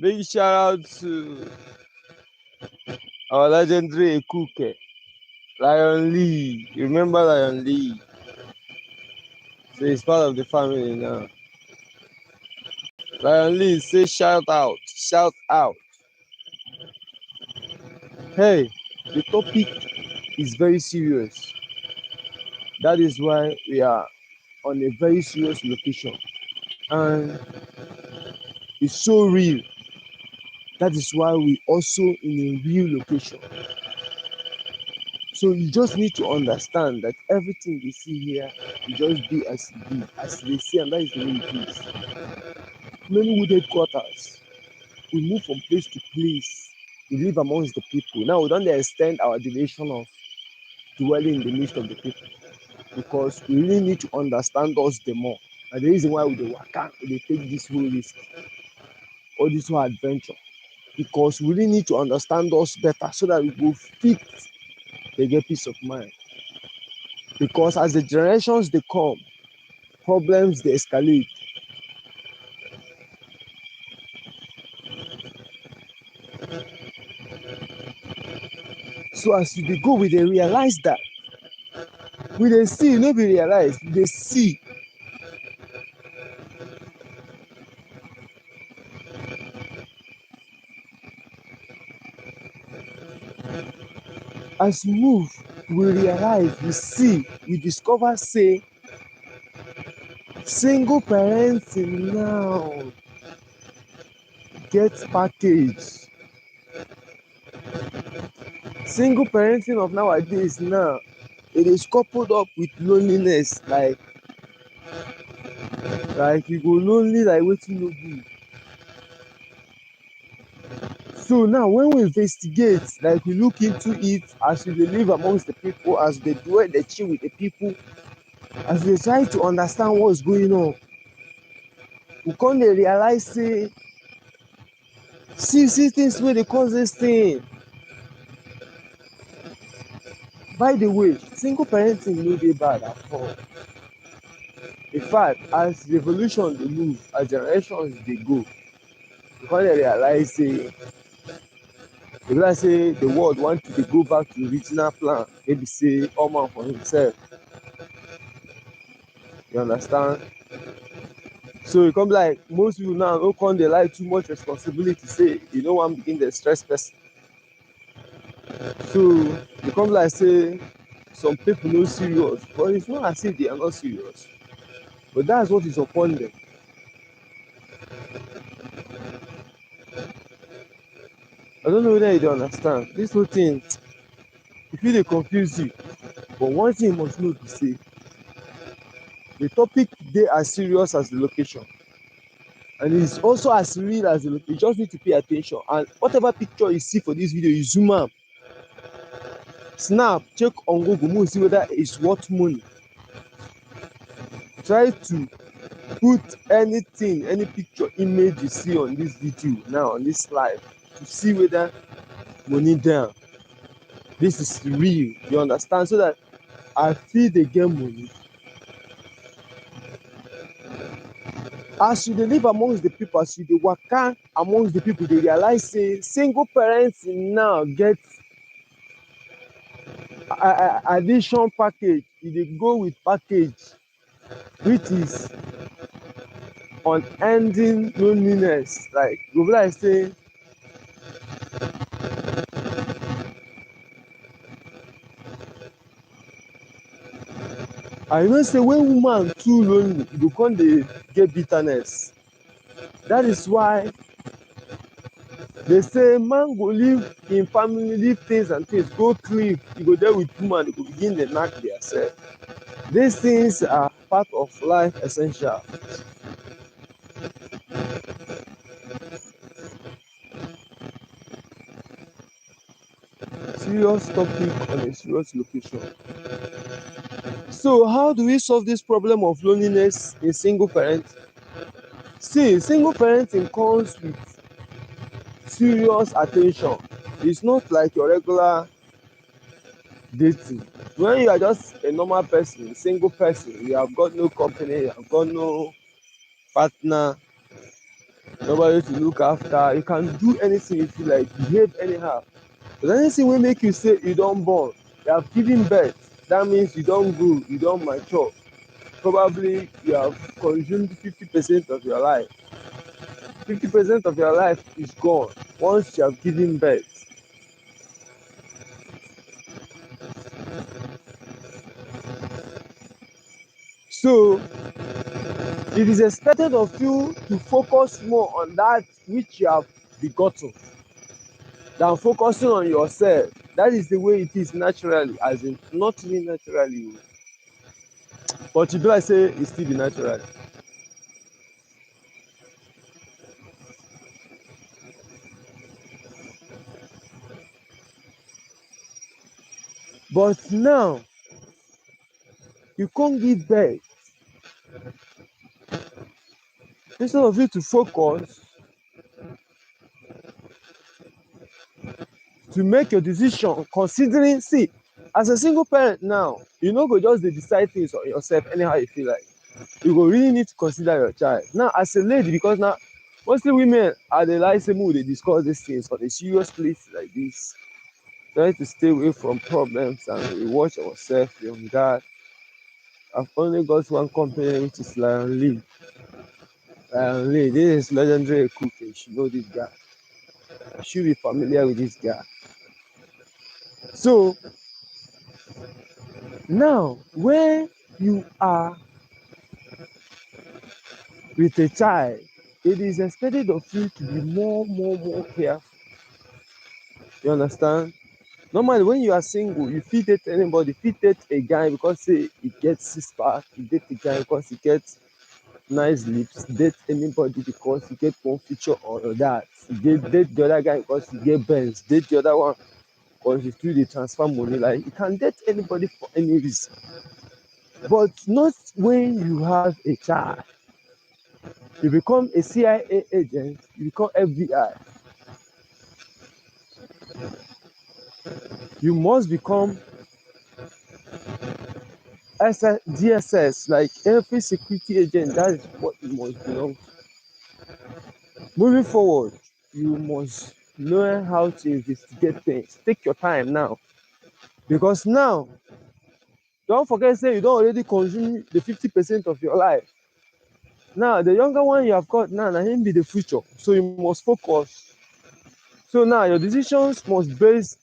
Big shout out to our legendary Ekuke, Lion Lee. You remember Lion Lee? So he's part of the family now. Lion Lee, say shout out, shout out. Hey, the topic is very serious. That is why we are on a very serious location. And it's so real. That is why we also in a real location. So you just need to understand that everything they see here will just be as it be, as they see, and that is the way it is. Many wood headquarters, we move from place to place. We live amongst the people. Now we don't extend our duration of dwelling in the midst of the people because we really need to understand us the more. And the reason why we dey waka, we dey take this whole risk or this whole adventure because we really need to understand us better so that we go fit dey get peace of mind. Because as the generations dey come, problems dey escalate. So as you dey go, we dey realize that we dey see, no be realize, we dey see. As we move, we realize, we see, we discover say single parenting now get package. Single parenting of nowadays now, it is coupled up with loneliness, like you go lonely like wetin no good. So now when we investigate, like we look into it as we dey live amongst the people, as we dey dwell, dey chill with the people, as we dey try to understand what's going on, we come dey realize say see things wey dey cause this thing. By the way, single parenting no dey bad at all. In fact, as revolution dey move, as generations dey go, we come dey realize say e be like say the world want to dey go back to the original plan wey be say all man for himself. You understand? So e come be like most people now no come dey like too much responsibility, say you no wan begin dey stress person. So e come be like say some people no serious, but it's not as if they are not serious. But that's what is upon them. I don't know whether you dey understand. This whole thing, e fit dey confuse you. But one thing you must know be say the topic dey as serious as the location. And it's also as real as the location. You just need to pay attention. And whatever picture you see for this video, you zoom am, snap, check on Google, make you see whether it's worth money. Try to put anything, any picture, image you see on this video now, on this live, to see whether money there. This is real, you understand? So that I feel they get money. As you dey live amongst the people, as you dey waka amongst the people, they realize say single parents now get addition package. E dey go with package which is unending loneliness. Like go be like say I know say when woman too lonely, e go come dey get bitterness. That is why they say man go leave im family, leave things and things, go cliff, e go there with woman, e go begin dey knack theirself. These things are part of life essential. Serious topic on a serious location. So how do we solve this problem of loneliness in single parenting? See, single parenting comes with serious attention. It's not like your regular dating. When you are just a normal person, single person, you have got no company, you have got no partner, nobody to look after, you can do anything you feel like, behave anyhow. But anything will make you say you don't born, you have given birth, that means you don't grow, you don't mature. Probably you have consumed 50% of your life. 50% of your life is gone once you have given birth. So it is expected of you to focus more on that which you have begotten than focusing on yourself. That is the way it is naturally, as in not really naturally, but you be like say it still be natural. But now you can't give birth. Instead of you to focus to make your decision considering, see, as a single parent now, you no go just dey decide things on yourself anyhow you feel like. You go really need to consider your child. Now as a lady, because now mostly women are dey like say make we dey discuss these things for a serious place like this. Try to stay away from problems and we watch ourselves, be on guard. I've only got one company which is Lion Lee. Lion Lee, this is legendary cook. You should know this guy. You should be familiar with this guy. So now when you are with a child, it is expected of you to be more careful. You understand? Normally, when you are single, you fit date anybody, fit date a guy because say he gets six pack, you date a guy because he gets nice lips, date anybody because he get one feature or that. Date the other guy because he get Benz, date the other one because he still dey transfer money. Like you can date anybody for any reason, but not when you have a child. You become a CIA agent, you become FBI. You must become DSS, like every security agent. That is what you must belong to. Moving forward, you must learn how to investigate things. Take your time now, because now, don't forget, say you don't already consume the 50% of your life. Now, the younger one you have got now, na him be the future. So you must focus. So now your decisions must based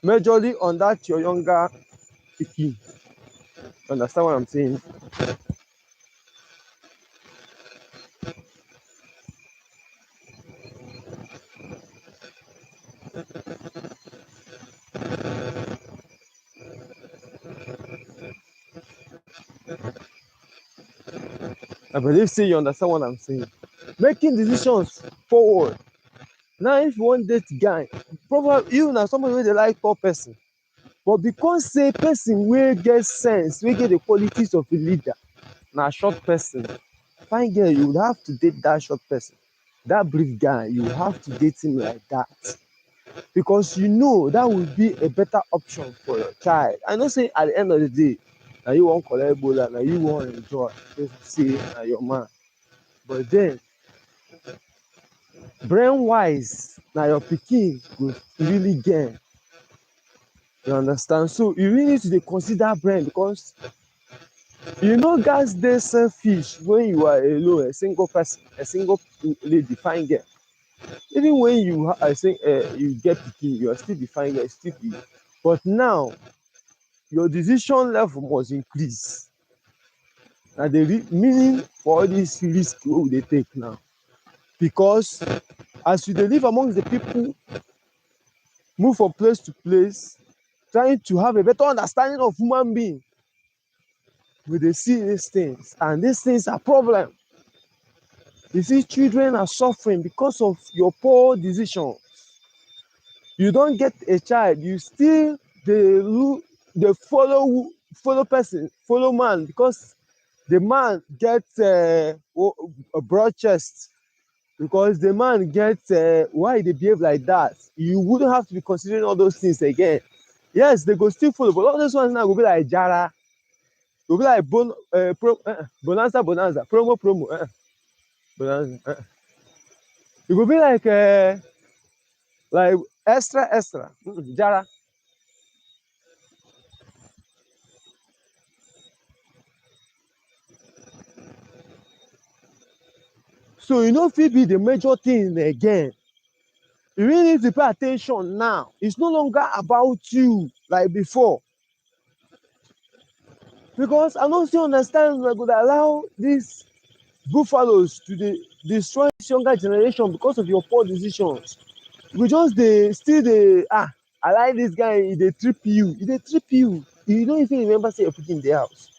majorly on that your younger pikin. Understand what I'm saying? I believe say you understand what I'm saying. Making decisions forward. Now, if you want date guy, probably you na somebody wey dey like tall person, but because say person wey get sense, wey get the qualities of a leader, na short person. Fine girl, you would have to date that short person. That brief guy, you have to date him like that. Because you know that will be a better option for your child. I know say at the end of the day, na you wan collect ebola, na you wan enjoy, just say na your man. But then, brain wise, na your pikin go really gain. You understand? So you really need to dey consider brain, because you no gats dey selfish when you are alone, a single person, a single lady, fine girl. Even when you I say you get pikin, you are still be fine girl, still be. But now your decision level must increase. Na the meaning for all this risk wey we dey take now. Because as you dey live amongst the people, move from place to place, trying to have a better understanding of human being, we dey see these things, and these things are problem. You see children are suffering because of your poor decision. You don get a child, you still dey follow person, follow man, because the man get a broad chest, because the man get why e dey behave like that. You wouldn't have to be considering all those things again. Yes, they go still follow, but all those ones now go be like Jara, go be like Bonanza, Bonanza, promo, promo, Bonanza. It go be like extra, extra, Jara. So you know, fit be the major thing again. You really need to pay attention now. It's no longer about you like before. Because I don't still understand we could allow these buffaloes to destroy this younger generation because of your poor decisions. We just they still they I like this guy, they trip you. They trip you. You don't even remember say you're putting in the house.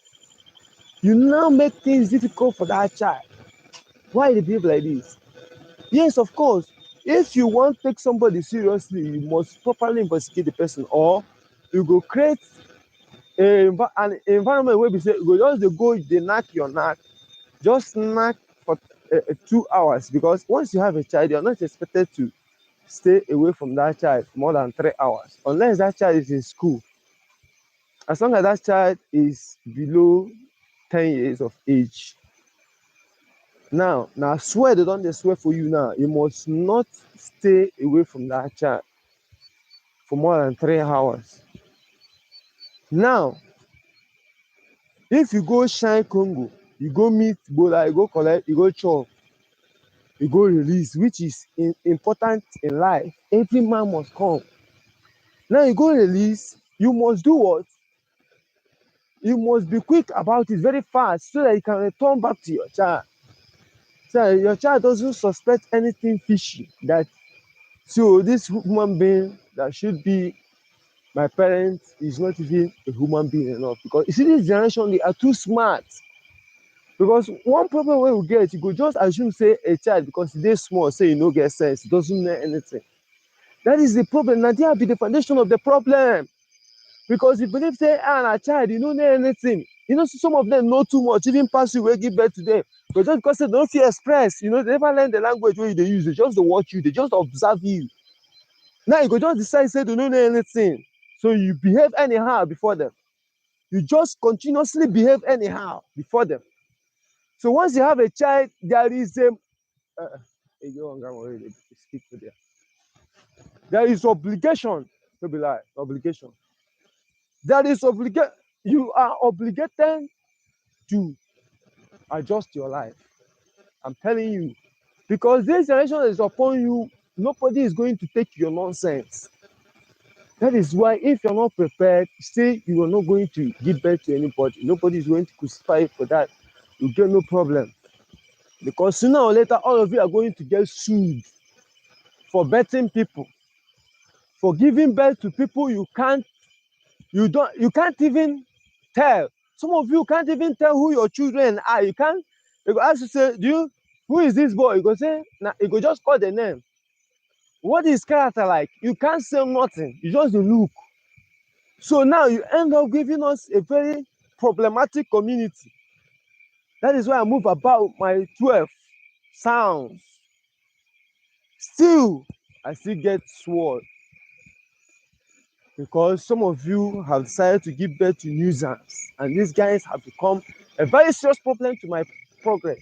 You now make things difficult for that child. Why they behave like this? Yes, of course. If you want to take somebody seriously, you must properly investigate the person, or you go create an environment where we say you go just dey go dey knack your knack, just knack for 2 hours, because once you have a child, you're not expected to stay away from that child for more than 3 hours, unless that child is in school. As long as that child is below 10 years of age. Now swear they don dey swear for you now. You must not stay away from that child for more than 3 hours. Now, if you go shine Congo, you go meet Bola, you go collect, you go chop, you go release, which is important in life. Every man must come. Now you go release, you must do what? You must be quick about it, very fast, so that you can return back to your child. So that your child doesn't suspect anything fishy. That so this human being that should be my parent is not even a human being enough. Because you see, this generation, they are too smart. Because one problem wey we get, you go just assume say a child, because e dey small, say e no get sense, e doesn't know anything. That is the problem. Na there be the foundation of the problem. Because you believe say na child, you no know anything. You know, some of them know too much, even pass you wey give birth to them. But just because they no fit express, you know, they never learn the language wey you dey use. They just dey watch you, they just observe you. Now you go just decide say they no know anything, so you behave anyhow before them. You just continuously behave anyhow before them. So once you have a child, there is a speak to there. There is obligation, to be like obligation. There is obligation. You are obligated to adjust your life. I'm telling you, because this generation is upon you. Nobody is going to take your nonsense. That is why, if you're not prepared, say you are not going to give birth to anybody. Nobody is going to crucify you for that. You get no problem. Because sooner or later, all of you are going to get sued for birthing people, for giving birth to people you can't even tell. Some of you can't even tell who your children are. You can't. They go ask you, say, who is this boy? You go say, nah, you go just call the name. What is character like? You can't say nothing. You just look. So now you end up giving us a very problematic community. That is why I move about my 12 sounds. Still, I still get sword, because some of you have decided to give birth to nuisance, and these guys have become a very serious problem to my progress.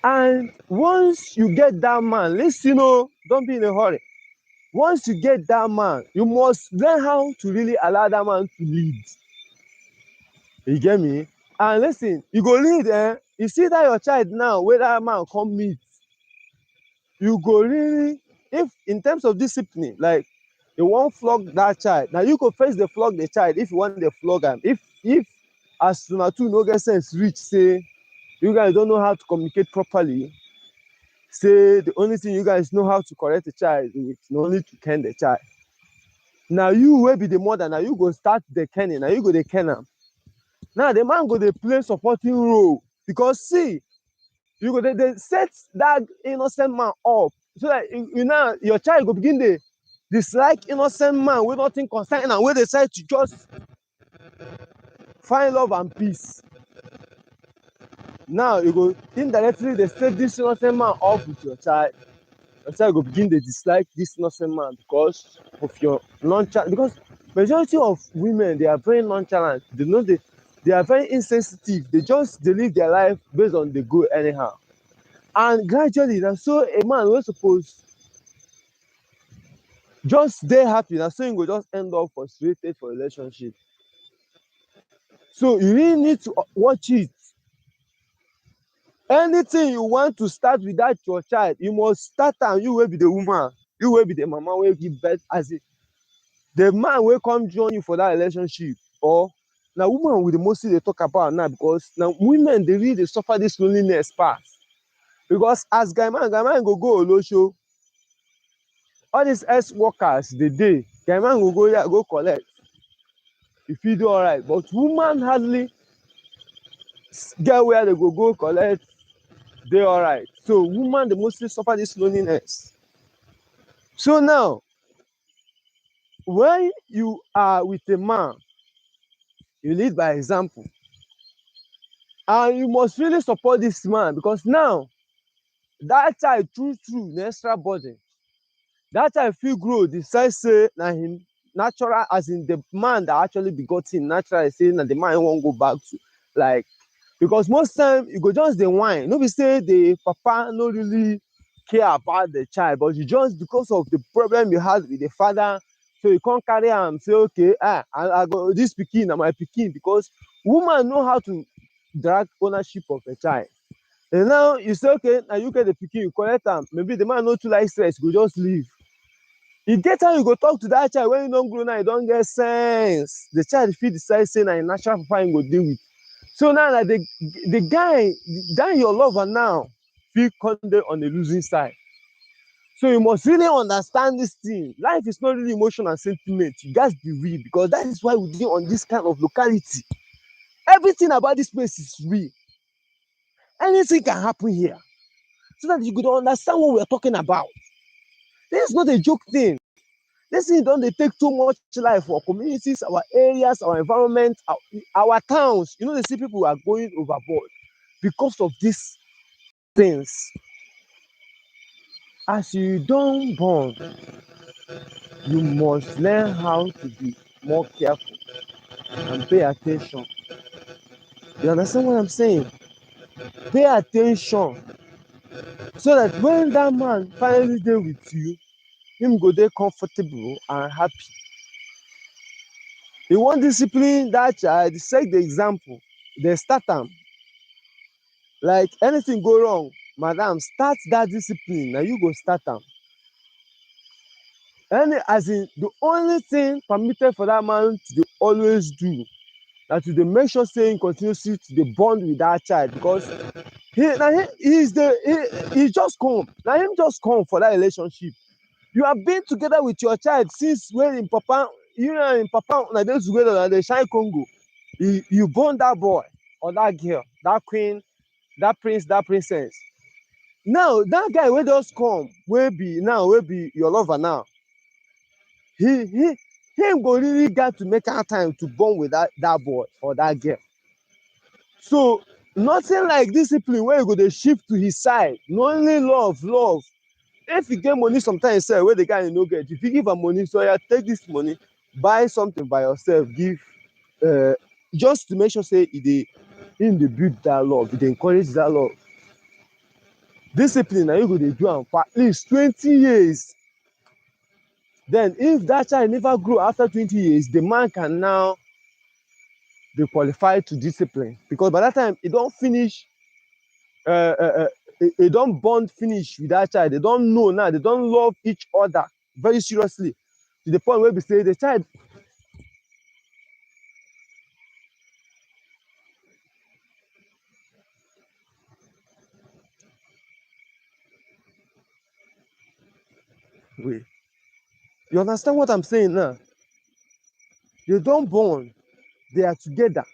And once you get that man, listen, don't be in a hurry. Once you get that man, you must learn how to really allow that man to lead. You get me? And listen, you go lead, you see that your child now, where that man come meet, you go really, if in terms of discipline, like you won't flog that child. Now you go first dey flog the child if you want to flog am. If as una two no get sense reach, say you guys don't know how to communicate properly, say the only thing you guys know how to correct the child with na only to ken the child. Now you wey be the mother, now you go start the kenning, now you go dey ken am. Now the man go dey play supporting role, because see, you go dey set that innocent man up, so that you know your child go begin dey dislike innocent man wey nothing concern am, wey decide to just find love and peace. Now you go indirectly dey set this innocent man up with your child. Your child go begin dey dislike this innocent man because of your nonchalant. Because majority of women, they are very nonchalant. They are very insensitive. They just dey live their life based on dey go anyhow. And gradually na so a man wey suppose just dey happy, na so him go just end up frustrated for relationship. So you really need to watch it. Anything you want to start with that your child, you must start am. You wey be the woman, you wey be the mama wey give birth, as in the man wey come join you for that relationship, or na woman we dey mostly dey talk about now, because na women dey really dey suffer this loneliness pass. Because as guy man go olosho. All these ex workers dey guy man go here go collect. You fit do alright, but woman hardly get where they go collect dey alright. So woman dey mostly suffer this loneliness. So now when you are with a man, you lead by example, and you must really support this man, because now that child true na extra burden. That child fit grow decide say na him natural, as in the man that actually begot him naturally say na the man he wan go back to. Like, because most time you go just dey whine, no be say the papa no really care about the child, but you just, because of the problem you had with the father, so you come carry am say okay, I go, this pikin na my pikin. Because woman know how to drag ownership of a child. And now you say okay, na you get the pikin, you collect am, maybe the man no too like stress, go just leave. E get how you go talk to that child when you don grow now, you don get sense. The child fit decide say na him natural papa him go deal with. So now like the guy, that your lover now, fit come dey on the losing side. So you must really understand this thing. Life is not really emotion and sentiment. You gats be real, because that is why we dey on this kind of locality. Everything about this place is real. Anything can happen here, so that you could understand what we are talking about. This is not a joke thing. This thing don dey take too much life for our communities, our areas, our environment, our towns. You know, dey see people are going overboard because of these things. As you don born, you must learn how to be more careful and pay attention. You understand what I'm saying? Pay attention, so that when that man finally dey with you, him go dey comfortable and happy. You wan discipline that child, set the example, dey start am. Like anything go wrong, madam, start that discipline. Na you go start am. As in, the only thing permitted for that man to dey always do na to dey make sure say him continuously to dey bond with that child, because he just come. Na him just come for that relationship. You have been together with your child since when him papa, you and him papa una dey together, na dey shine Congo. You born that boy or that girl, that queen, that prince, that princess. Now that guy wey just come, wey be your lover now, him go really got to make out time to bond with that boy or that girl. So nothing like discipline wey you go dey shift to his side. No, only love. If you get money sometimes sef wey the guy no get, if you give am money, so yeah, take this money, buy something by yourself, give, just to make sure say him dey build that love, e dey encourage that love. Discipline na you go dey do am for at least 20 years. Then if that child never grow after 20 years, the man can now be qualified to discipline, because by that time e don finish, e don bond finish with that child. They don know now, they don love each other very seriously, to the point where be say the child, wait, you understand what I'm saying now? They don bond, they are together.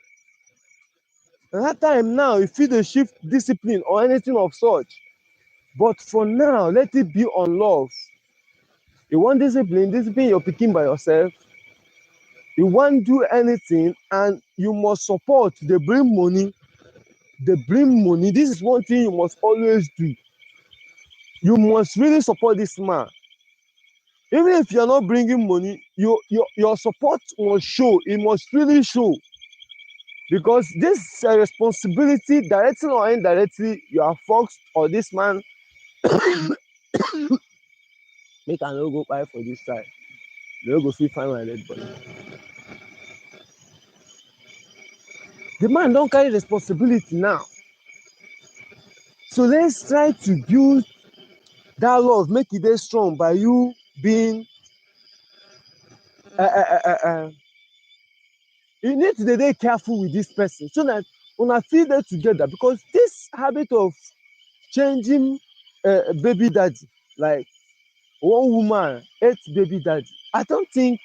And that time now, you fit dey shift discipline or anything of such. But for now, let it be on love. You want discipline your pikin by yourself. You want do anything, and you must support. Dey bring money, they bring money. This is one thing you must always do. You must really support this man. Even if you're not bringing money, your support must show. It must really show. Because this responsibility, directly or indirectly, you are forced or this man make I no go buy for this side. No go fit find my dead body. The man don carry responsibility now. So let's try to build that love, make it dey strong by you being uh, uh, uh, uh, uh, you need to dey careful with this person so that una fit dey together, because this habit of changing baby daddy, like one woman 8 baby daddy, I don't think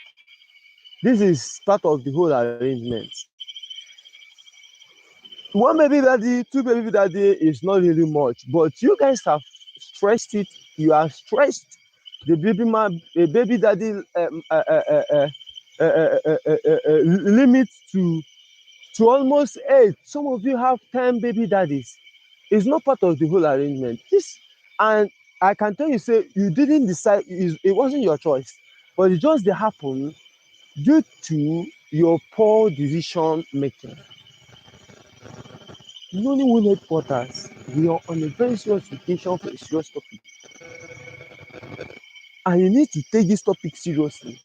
this is part of the whole arrangement. One baby daddy, 2 baby daddy is not really much, but you guys have stressed it. You have stressed the baby man, a baby daddy limit to almost 8. Some of you have 10 baby daddies. It's not part of the whole arrangement. This, and I can tell you, say you didn't decide. It wasn't your choice, but it just happened due to your poor decision making. Nollywood headquarters, we are on a very serious occasion for a serious topic, and you need to take this topic seriously.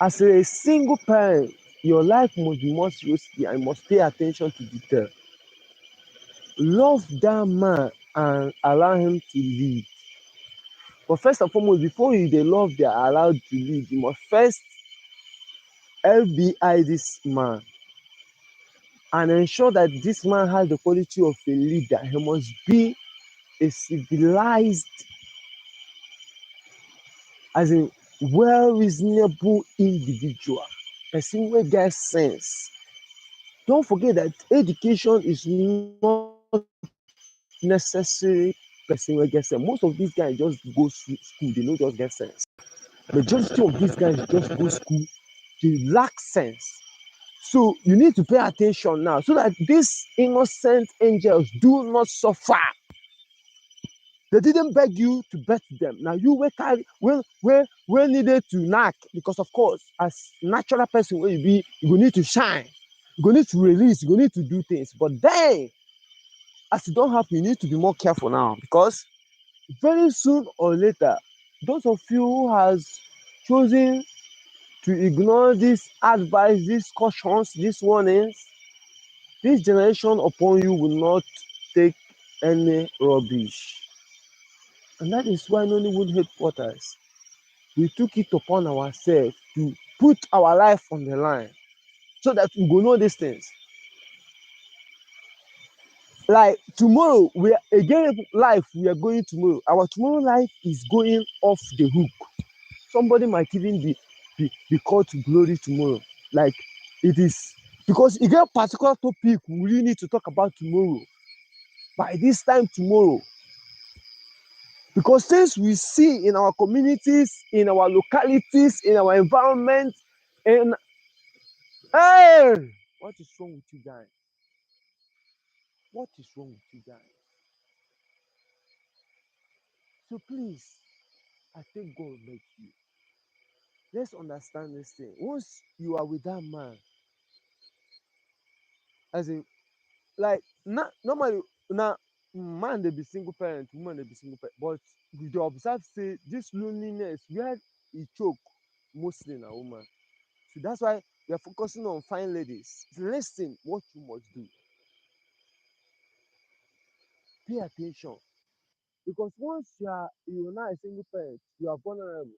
As a single parent, your life must be more seriously and must pay attention to detail. Love that man and allow him to lead. But first and foremost, before you dey love they are allowed to lead, you must first FBI this man and ensure that this man has the quality of a leader. He must be a civilized, as a well reasonable individual, person wey get sense. Don't forget that education is not necessary person wey get sense. Most of these guys just go school, they no just get sense. Majority of these guys just go school, they lack sense. So you need to pay attention now so that these innocent angels do not suffer. They didn't beg you to bet them. Now you will carry when needed to knack, because of course, as natural person where you be, you go need to shine, you go need to release, you go need to do things. But then, as it don't happen, you need to be more careful now, because very soon or later, those of you who has chosen to ignore this advice, these cautions, these warnings, this generation upon you will not take any rubbish. And that is why Nollywood headquarters, we took it upon ourselves to put our life on the line so that we go know these things. Like tomorrow, we are again life we are going tomorrow. Our tomorrow life is going off the hook. Somebody might even be called to glory tomorrow. Like it is, because you get a particular topic we really need to talk about tomorrow. By this time tomorrow, because things we see in our communities, in our localities, in our environment, and hey, what is wrong with you guys? What is wrong with you guys? So please, I think God make you. Let's understand this thing. Once you are with that man, as in, like, not normally now, man they be single parent, woman they be single parent, but we dey observe say this loneliness where e choke mostly na woman. So that's why we are focusing on fine ladies. Listen, what you must do. Pay attention. Because once you are not a single parent, you are vulnerable.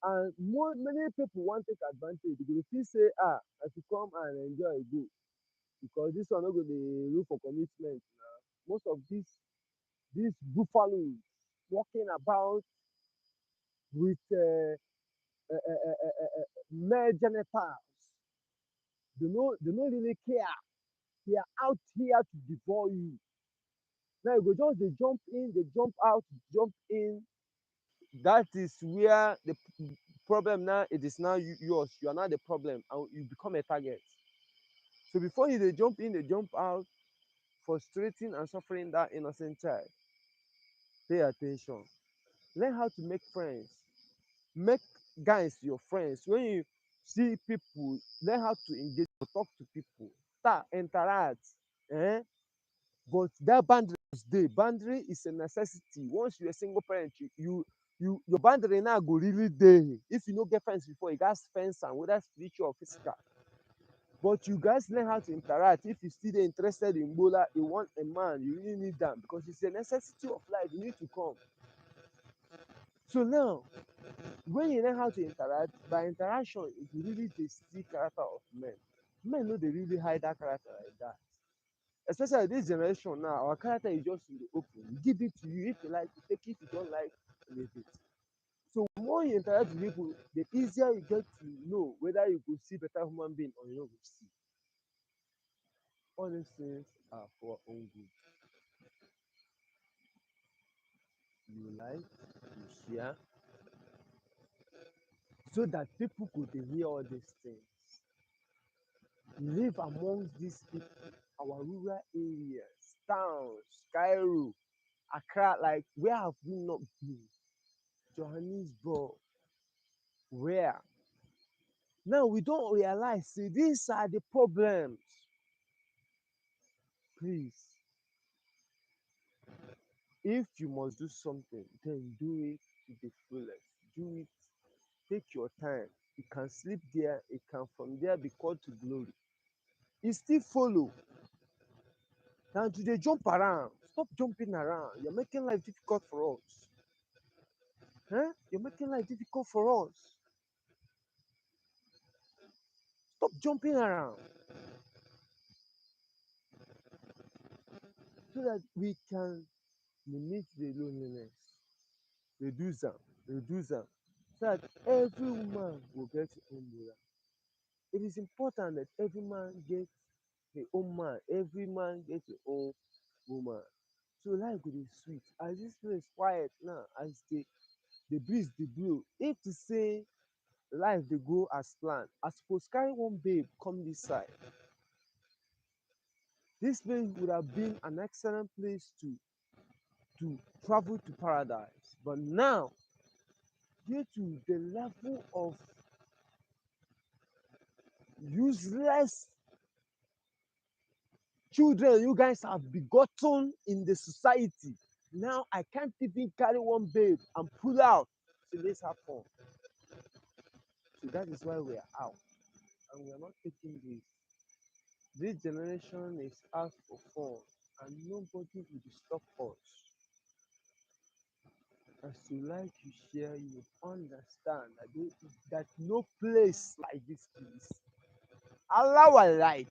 And many people want to take advantage. They go feel say, I should come and enjoy go. Because this one not go dey look for commitment now. Most of these buffaloes walking about with male genitals. They no really care. They are out here to devour you. Now you go just dey jump in, dey jump out, jump in. That is where the problem now, it is now yours. You are not the problem and you become a target. So before you dey jump in, dey jump out, frustrating and suffering that innocent child, pay attention. Learn how to make friends. Make guys your friends. When you see people, learn how to engage or talk to people. Start interact. um But that boundary must dey. Boundary is a necessity. Once you a single parent, your boundary now go really dey. If you no get friends before, you gats fence am, whether spiritual or physical. But you gats learn how to interact. If you still dey interested in gbola, you want a man, you really need am, because it's a necessity of life. You need to come. So now, when you learn how to interact, by interaction it will really dey see character of men. Men no dey really hide that character like that. Especially this generation now, our character is just in the open. We give it to you. If you like, you take it. If you don't like, leave it. So the more you interact with people, the easier you get to know whether you go see better human being or you no go see. All these things are for our own good. You like, you share, so that people go dey hear all these things. Live amongst these people, our rural areas, towns, Cairo, Accra. Like, where have we not been? Johannesburg, where? Now we don't realize say these are the problems. Please, if you must do something, then do it to the fullest. Do it. Take your time. You can sleep there. It can from there be called to glory. E still follow. Than to dey jump around. Stop jumping around. You're making life difficult for us. You're making life difficult for us. Stop jumping around, so that we can limit the loneliness, reduce am, so that every woman will get her own woman. It is important that every man get him own man, every man get him own woman. So life go dey sweet. As this place quiet now, as the breeze dey blow, if to say life dey go as planned, I suppose carry one babe come this side. This place would have been an excellent place to travel to paradise. But now, due to the level of useless children you guys have begotten in the society, now I can't even carry one babe and pull out. So let's have fun. So that is why we are out, and we are not taking this. This generation is out for fun, and nobody will stop us. As you like, you share, you understand that no place like this place. Allow our light.